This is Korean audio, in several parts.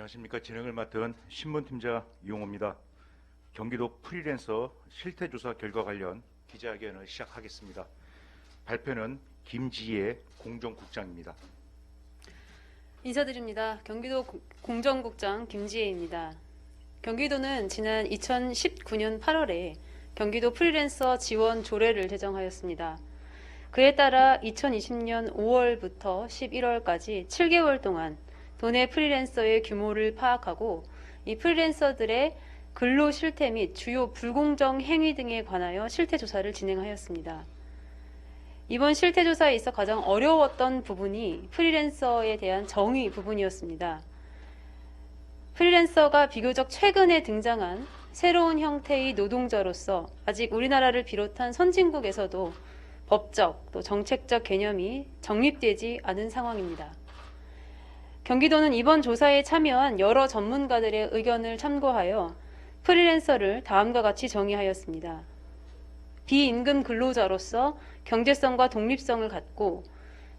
안녕하십니까. 진행을 맡은 신문팀장 이용호입니다. 경기도 프리랜서 실태조사 결과 관련 기자회견을 시작하겠습니다. 발표는 김지혜 공정국장입니다. 인사드립니다. 경기도 공정국장 김지혜입니다. 경기도는 지난 2019년 8월에 경기도 프리랜서 지원 조례를 제정하였습니다. 그에 따라 2020년 5월부터 11월까지 7개월 동안 도내 프리랜서의 규모를 파악하고 이 프리랜서들의 근로 실태 및 주요 불공정 행위 등에 관하여 실태조사를 진행하였습니다. 이번 실태조사에 있어 가장 어려웠던 부분이 프리랜서에 대한 정의 부분이었습니다. 프리랜서가 비교적 최근에 등장한 새로운 형태의 노동자로서 아직 우리나라를 비롯한 선진국에서도 법적 또 정책적 개념이 정립되지 않은 상황입니다. 경기도는 이번 조사에 참여한 여러 전문가들의 의견을 참고하여 프리랜서를 다음과 같이 정의하였습니다. 비임금 근로자로서 경제성과 독립성을 갖고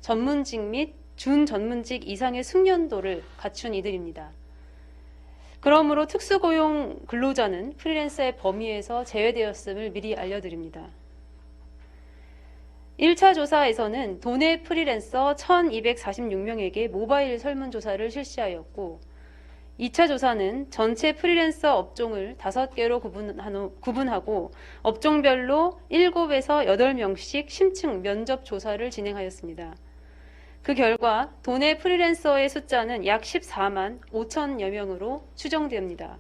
전문직 및 준전문직 이상의 숙련도를 갖춘 이들입니다. 그러므로 특수고용 근로자는 프리랜서의 범위에서 제외되었음을 미리 알려드립니다. 1차 조사에서는 도내 프리랜서 1246명에게 모바일 설문조사를 실시하였고 2차 조사는 전체 프리랜서 업종을 5개로 구분하고 업종별로 7에서 8명씩 심층 면접 조사를 진행하였습니다. 그 결과 도내 프리랜서의 숫자는 약 14만 5천여 명으로 추정됩니다.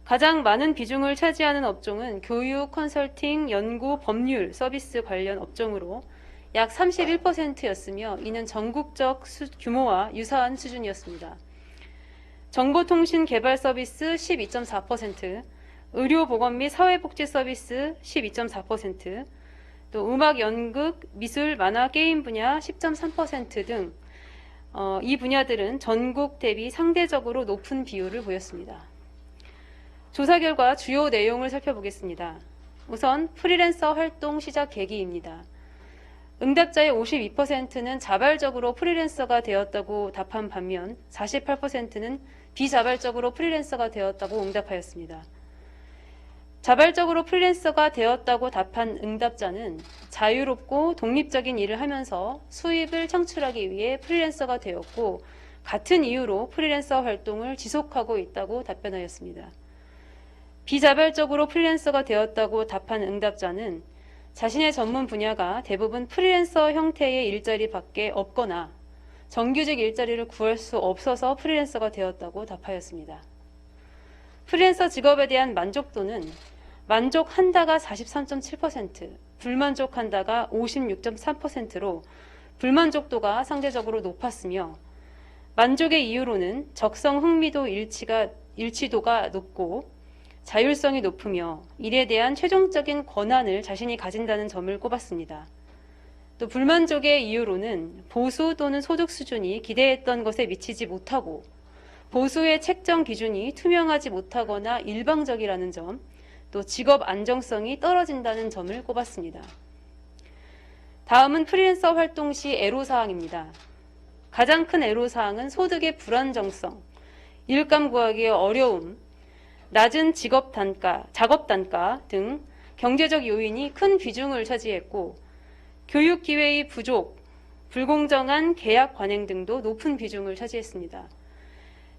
가장 많은 비중을 차지하는 업종은 교육, 컨설팅, 연구, 법률, 서비스 관련 업종으로 약 31%였으며 이는 전국적 규모와 유사한 수준이었습니다. 정보통신 개발 서비스 12.4%, 의료보건 및 사회복지 서비스 12.4%, 또 음악, 연극, 미술, 만화, 게임 분야 10.3% 등 이 분야들은 전국 대비 상대적으로 높은 비율을 보였습니다. 조사 결과 주요 내용을 살펴보겠습니다. 우선 프리랜서 활동 시작 계기입니다. 응답자의 52%는 자발적으로 프리랜서가 되었다고 답한 반면 48%는 비자발적으로 프리랜서가 되었다고 응답하였습니다. 자발적으로 프리랜서가 되었다고 답한 응답자는 자유롭고 독립적인 일을 하면서 수입을 창출하기 위해 프리랜서가 되었고 같은 이유로 프리랜서 활동을 지속하고 있다고 답변하였습니다. 비자발적으로 프리랜서가 되었다고 답한 응답자는 자신의 전문 분야가 대부분 프리랜서 형태의 일자리 밖에 없거나 정규직 일자리를 구할 수 없어서 프리랜서가 되었다고 답하였습니다. 프리랜서 직업에 대한 만족도는 만족한다가 43.7%, 불만족한다가 56.3%로 불만족도가 상대적으로 높았으며 만족의 이유로는 적성 흥미도 일치도가 높고 자율성이 높으며 일에 대한 최종적인 권한을 자신이 가진다는 점을 꼽았습니다. 또 불만족의 이유로는 보수 또는 소득 수준이 기대했던 것에 미치지 못하고 보수의 책정 기준이 투명하지 못하거나 일방적이라는 점, 또 직업 안정성이 떨어진다는 점을 꼽았습니다. 다음은 프리랜서 활동 시 애로사항입니다. 가장 큰 애로사항은 소득의 불안정성, 일감 구하기의 어려움, 낮은 작업 단가 등 경제적 요인이 큰 비중을 차지했고 교육 기회의 부족, 불공정한 계약 관행 등도 높은 비중을 차지했습니다.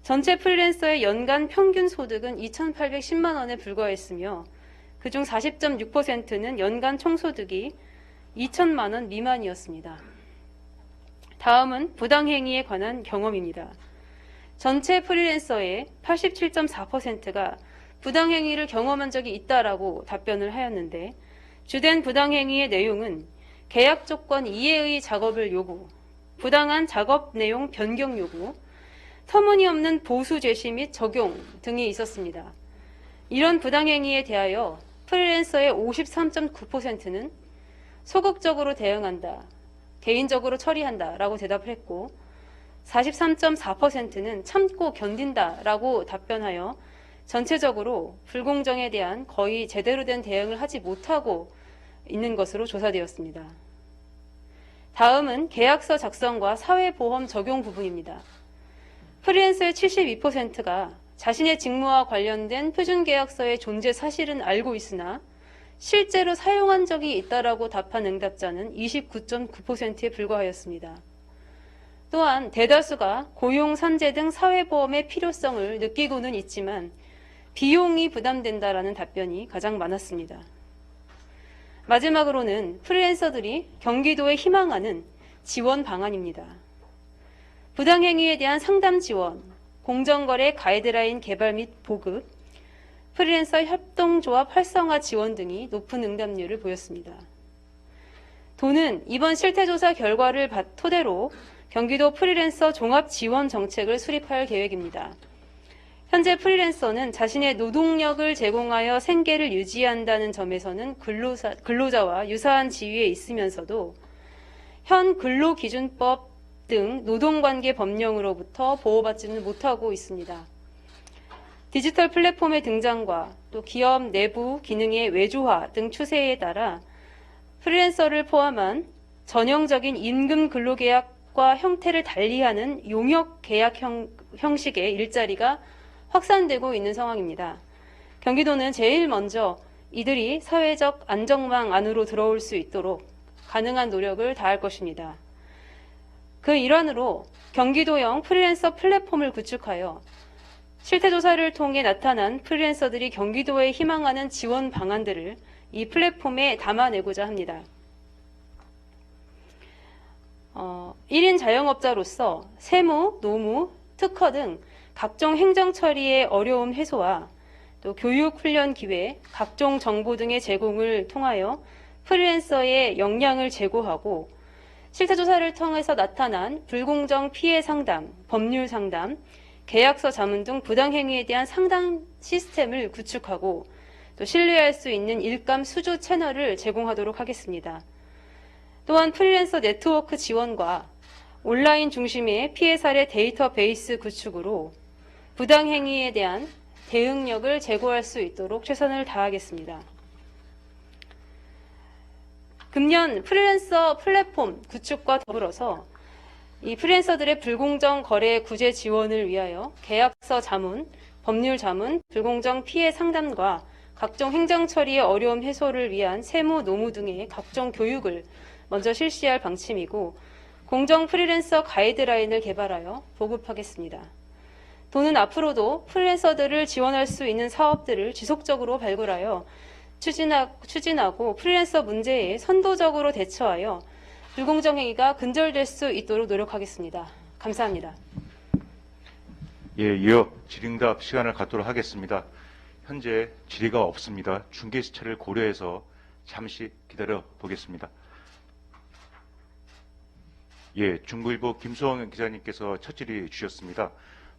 전체 프리랜서의 연간 평균 소득은 2,810만 원에 불과했으며 그중 40.6%는 연간 총소득이 2천만 원 미만이었습니다. 다음은 부당행위에 관한 경험입니다. 전체 프리랜서의 87.4%가 부당행위를 경험한 적이 있다라고 답변을 하였는데 주된 부당행위의 내용은 계약 조건 이해의 작업을 요구, 부당한 작업 내용 변경 요구, 터무니없는 보수 제시 및 적용 등이 있었습니다. 이런 부당행위에 대하여 프리랜서의 53.9%는 소극적으로 대응한다, 개인적으로 처리한다라고 대답을 했고 43.4%는 참고 견딘다라고 답변하여 전체적으로 불공정에 대한 거의 제대로 된 대응을 하지 못하고 있는 것으로 조사되었습니다. 다음은 계약서 작성과 사회보험 적용 부분입니다. 프리랜서의 72%가 자신의 직무와 관련된 표준계약서의 존재 사실은 알고 있으나 실제로 사용한 적이 있다라고 답한 응답자는 29.9%에 불과하였습니다. 또한 대다수가 고용, 산재 등 사회보험의 필요성을 느끼고는 있지만 비용이 부담된다라는 답변이 가장 많았습니다. 마지막으로는 프리랜서들이 경기도에 희망하는 지원 방안입니다. 부당행위에 대한 상담 지원, 공정거래 가이드라인 개발 및 보급, 프리랜서 협동조합 활성화 지원 등이 높은 응답률을 보였습니다. 도는 이번 실태조사 결과를 토대로 경기도 프리랜서 종합 지원 정책을 수립할 계획입니다. 현재 프리랜서는 자신의 노동력을 제공하여 생계를 유지한다는 점에서는 근로자와 유사한 지위에 있으면서도 현 근로기준법 등 노동관계 법령으로부터 보호받지는 못하고 있습니다. 디지털 플랫폼의 등장과 또 기업 내부 기능의 외주화 등 추세에 따라 프리랜서를 포함한 전형적인 임금 근로계약과 형태를 달리하는 용역 계약 형식의 일자리가 확산되고 있는 상황입니다. 경기도는 제일 먼저 이들이 사회적 안정망 안으로 들어올 수 있도록 가능한 노력을 다할 것입니다. 그 일환으로 경기도형 프리랜서 플랫폼을 구축하여 실태조사를 통해 나타난 프리랜서들이 경기도에 희망하는 지원 방안들을 이 플랫폼에 담아내고자 합니다. 1인 자영업자로서 세무, 노무, 특허 등 각종 행정 처리의 어려움 해소와 또 교육 훈련 기회, 각종 정보 등의 제공을 통하여 프리랜서의 역량을 제고하고 실태조사를 통해서 나타난 불공정 피해 상담, 법률 상담, 계약서 자문 등 부당행위에 대한 상담 시스템을 구축하고 또 신뢰할 수 있는 일감 수주 채널을 제공하도록 하겠습니다. 또한 프리랜서 네트워크 지원과 온라인 중심의 피해 사례 데이터베이스 구축으로 부당행위에 대한 대응력을 제고할 수 있도록 최선을 다하겠습니다. 금년 프리랜서 플랫폼 구축과 더불어서 이 프리랜서들의 불공정 거래 구제 지원을 위하여 계약서 자문, 법률 자문, 불공정 피해 상담과 각종 행정 처리의 어려움 해소를 위한 세무, 노무 등의 각종 교육을 먼저 실시할 방침이고 공정 프리랜서 가이드라인을 개발하여 보급하겠습니다. 도는 앞으로도 프리랜서들을 지원할 수 있는 사업들을 지속적으로 발굴하여 추진하고 프리랜서 문제에 선도적으로 대처하여 불공정 행위가 근절될 수 있도록 노력하겠습니다. 감사합니다. 예, 이어 질의응답 시간을 갖도록 하겠습니다. 현재 질의가 없습니다. 중계 시차를 고려해서 잠시 기다려 보겠습니다. 예, 중구일보 김수홍 기자님께서 첫 질의 주셨습니다.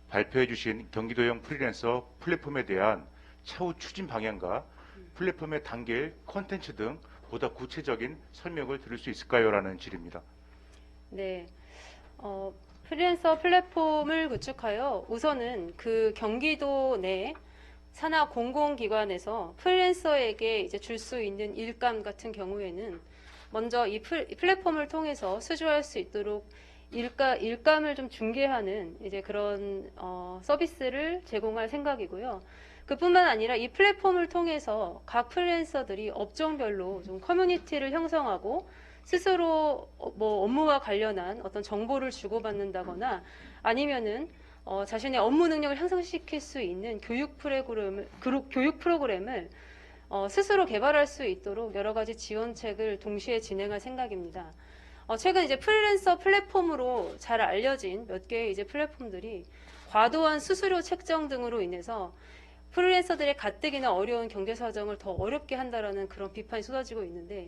발표해 주신 경기도형 프리랜서 플랫폼에 대한 차후 추진 방향과 플랫폼의 단계일 콘텐츠 등 보다 구체적인 설명을 들을 수 있을까요? 라는 질의입니다. 네. 프리랜서 플랫폼을 구축하여 우선은 그 경기도 내 산하 공공기관에서 프리랜서에게 이제 줄 수 있는 일감 같은 경우에는 먼저 이 플랫폼을 통해서 수주할 수 있도록 일감을 좀 중개하는 이제 그런 서비스를 제공할 생각이고요. 그뿐만 아니라 이 플랫폼을 통해서 각 프리랜서들이 업종별로 좀 커뮤니티를 형성하고 스스로 뭐 업무와 관련한 어떤 정보를 주고받는다거나 아니면은 자신의 업무 능력을 향상시킬 수 있는 교육 프로그램을 스스로 개발할 수 있도록 여러 가지 지원책을 동시에 진행할 생각입니다. 최근 이제 프리랜서 플랫폼으로 잘 알려진 몇 개의 이제 플랫폼들이 과도한 수수료 책정 등으로 인해서 프리랜서들의 가뜩이나 어려운 경제 사정을 더 어렵게 한다라는 그런 비판이 쏟아지고 있는데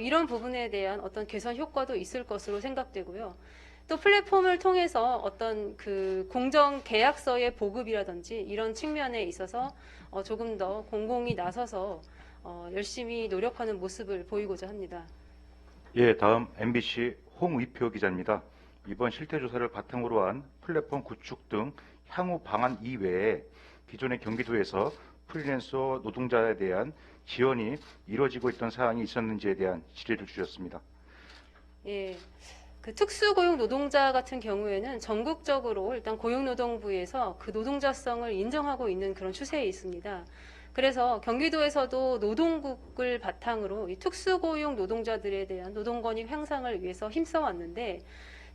이런 부분에 대한 어떤 개선 효과도 있을 것으로 생각되고요. 또 플랫폼을 통해서 어떤 그 공정 계약서의 보급이라든지 이런 측면에 있어서 조금 더 공공이 나서서 열심히 노력하는 모습을 보이고자 합니다. 예, 다음 MBC 홍의표 기자입니다. 이번 실태조사를 바탕으로 한 플랫폼 구축 등 향후 방안 이외에 기존의 경기도에서 프리랜서 노동자에 대한 지원이 이루어지고 있던 사항이 있었는지에 대한 질의를 주셨습니다. 예, 그 특수고용 노동자 같은 경우에는 전국적으로 일단 고용노동부에서 그 노동자성을 인정하고 있는 그런 추세에 있습니다. 그래서 경기도에서도 노동국을 바탕으로 이 특수고용 노동자들에 대한 노동권익 향상을 위해서 힘써왔는데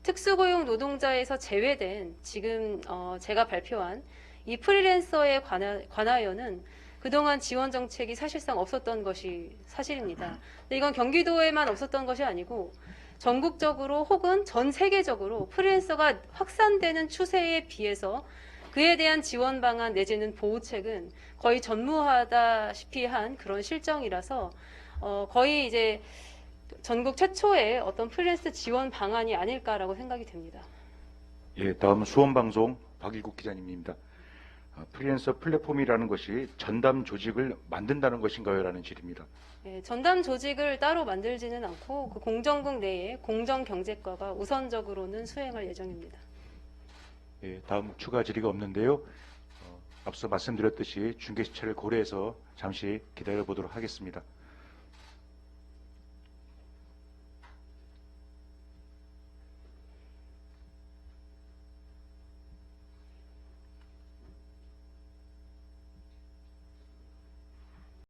특수고용 노동자에서 제외된 지금 제가 발표한 이 프리랜서에 관하여는 그동안 지원 정책이 사실상 없었던 것이 사실입니다. 근데 이건 경기도에만 없었던 것이 아니고 전국적으로 혹은 전 세계적으로 프리랜서가 확산되는 추세에 비해서 그에 대한 지원 방안 내지는 보호책은 거의 전무하다시피 한 그런 실정이라서 거의 이제 전국 최초의 어떤 프리랜서 지원 방안이 아닐까라고 생각이 됩니다. 예, 다음은 수원방송 박일국 기자님입니다. 프리랜서 플랫폼이라는 것이 전담 조직을 만든다는 것인가요? 라는 질입니다. 예, 전담 조직을 따로 만들지는 않고 그 공정국 내에 공정경제과가 우선적으로는 수행할 예정입니다. 예, 다음 추가 질의가 없는데요. 앞서 말씀드렸듯이 중개 시차를 고려해서 잠시 기다려 보도록 하겠습니다.